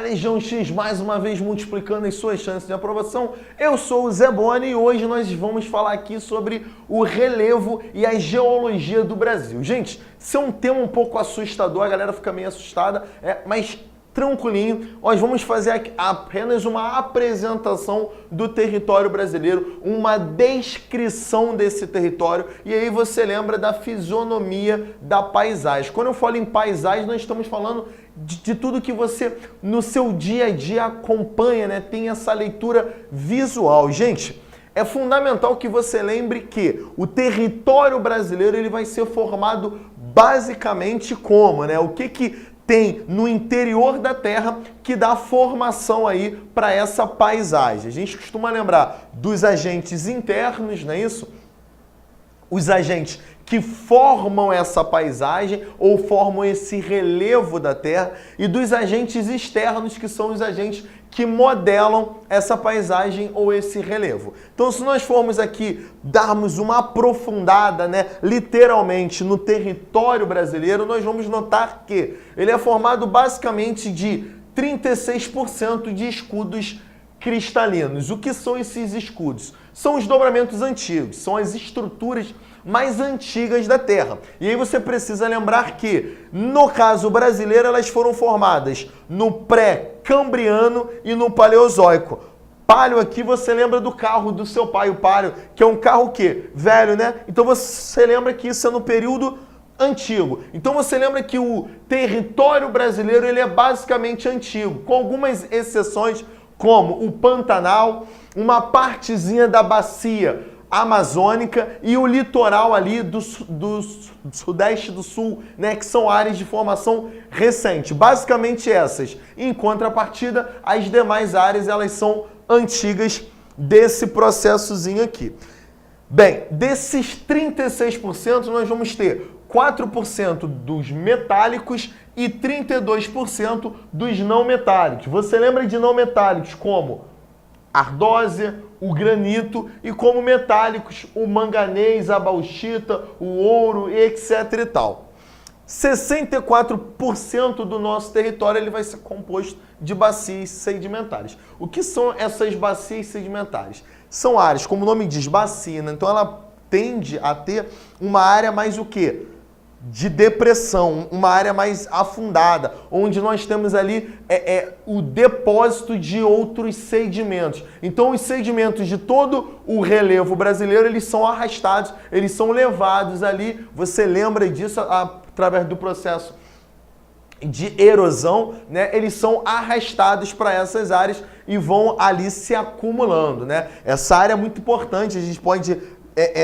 Legião X, mais uma vez multiplicando as suas chances de aprovação. Eu sou o Zé Boni e hoje nós vamos falar aqui sobre o relevo e a geologia do Brasil. Gente, isso é um tema um pouco assustador, a galera fica meio assustada, mas tranquilinho, nós vamos fazer apenas uma apresentação do território brasileiro, uma descrição desse território, e aí você lembra da fisionomia da paisagem. Quando eu falo em paisagem, nós estamos falando de tudo que você, no seu dia a dia, acompanha, né? Tem essa leitura visual. Gente, é fundamental que você lembre que o território brasileiro ele vai ser formado basicamente como, né? O que tem no interior da Terra que dá formação aí para essa paisagem. A gente costuma lembrar dos agentes internos, não é isso? Os agentes que formam essa paisagem ou formam esse relevo da Terra e dos agentes externos, que são os agentes que modelam essa paisagem ou esse relevo. Então, se nós formos aqui darmos uma aprofundada, né, literalmente no território brasileiro, nós vamos notar que ele é formado basicamente de 36% de escudos cristalinos. O que são esses escudos? São os dobramentos antigos, são as estruturas mais antigas da Terra. E aí você precisa lembrar que, no caso brasileiro, elas foram formadas no pré-cambriano e no paleozoico. Paleo aqui você lembra do carro do seu pai, o Palio, que é um carro o quê? Velho, né? Então você lembra que isso é no período antigo. Então você lembra que o território brasileiro ele é basicamente antigo, com algumas exceções, como o Pantanal, uma partezinha da bacia amazônica e o litoral ali do sudeste do sul, né, que são áreas de formação recente. Basicamente essas. Em contrapartida, as demais áreas elas são antigas desse processozinho aqui. Bem, desses 36% nós vamos ter 4% dos metálicos e 32% dos não metálicos. Você lembra de não metálicos como ardósia, o granito e como metálicos o manganês, a bauxita, o ouro, etc e tal. 64% do nosso território ele vai ser composto de bacias sedimentares. O que são essas bacias sedimentares? São áreas, como o nome diz, bacia, né? Então ela tende a ter uma área mais o quê? De depressão, uma área mais afundada, onde nós temos ali o depósito de outros sedimentos. Então os sedimentos de todo o relevo brasileiro, eles são arrastados, eles são levados ali, você lembra disso através do processo de erosão, né? Eles são arrastados para essas áreas e vão ali se acumulando, né? Essa área é muito importante, a gente pode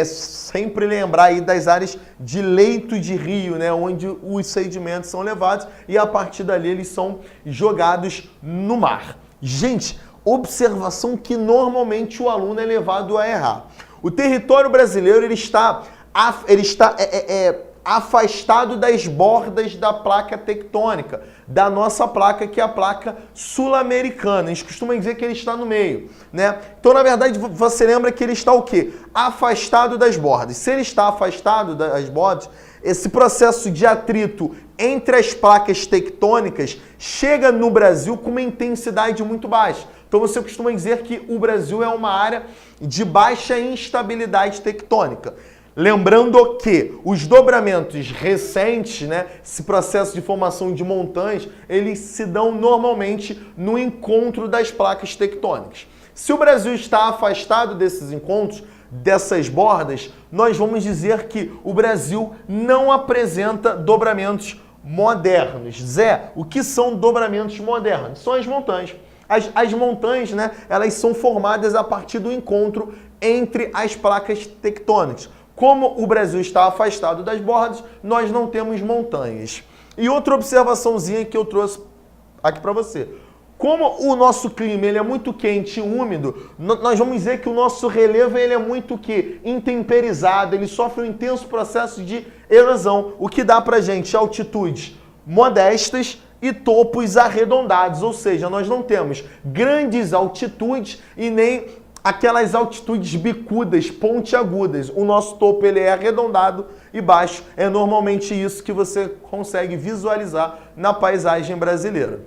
sempre lembrar aí das áreas de leito de rio, né, onde os sedimentos são levados e a partir dali eles são jogados no mar. Gente, observação que normalmente o aluno é levado a errar. O território brasileiro ele está afastado das bordas da placa tectônica, da nossa placa, que é a placa sul-americana. A gente costuma dizer que ele está no meio, né? Então, na verdade, você lembra que ele está o quê? Afastado das bordas. Se ele está afastado das bordas, esse processo de atrito entre as placas tectônicas chega no Brasil com uma intensidade muito baixa. Então, você costuma dizer que o Brasil é uma área de baixa instabilidade tectônica. Lembrando que os dobramentos recentes, né, esse processo de formação de montanhas, eles se dão normalmente no encontro das placas tectônicas. Se o Brasil está afastado desses encontros, dessas bordas, nós vamos dizer que o Brasil não apresenta dobramentos modernos. Zé, o que são dobramentos modernos? São as montanhas. As montanhas, né, elas são formadas a partir do encontro entre as placas tectônicas. Como o Brasil está afastado das bordas, nós não temos montanhas. E outra observaçãozinha que eu trouxe aqui para você. Como o nosso clima ele é muito quente e úmido, nós vamos dizer que o nosso relevo ele é muito intemperizado, ele sofre um intenso processo de erosão, o que dá para a gente altitudes modestas e topos arredondados, ou seja, nós não temos grandes altitudes e nem aquelas altitudes bicudas, pontiagudas. O nosso topo ele é arredondado e baixo. É normalmente isso que você consegue visualizar na paisagem brasileira.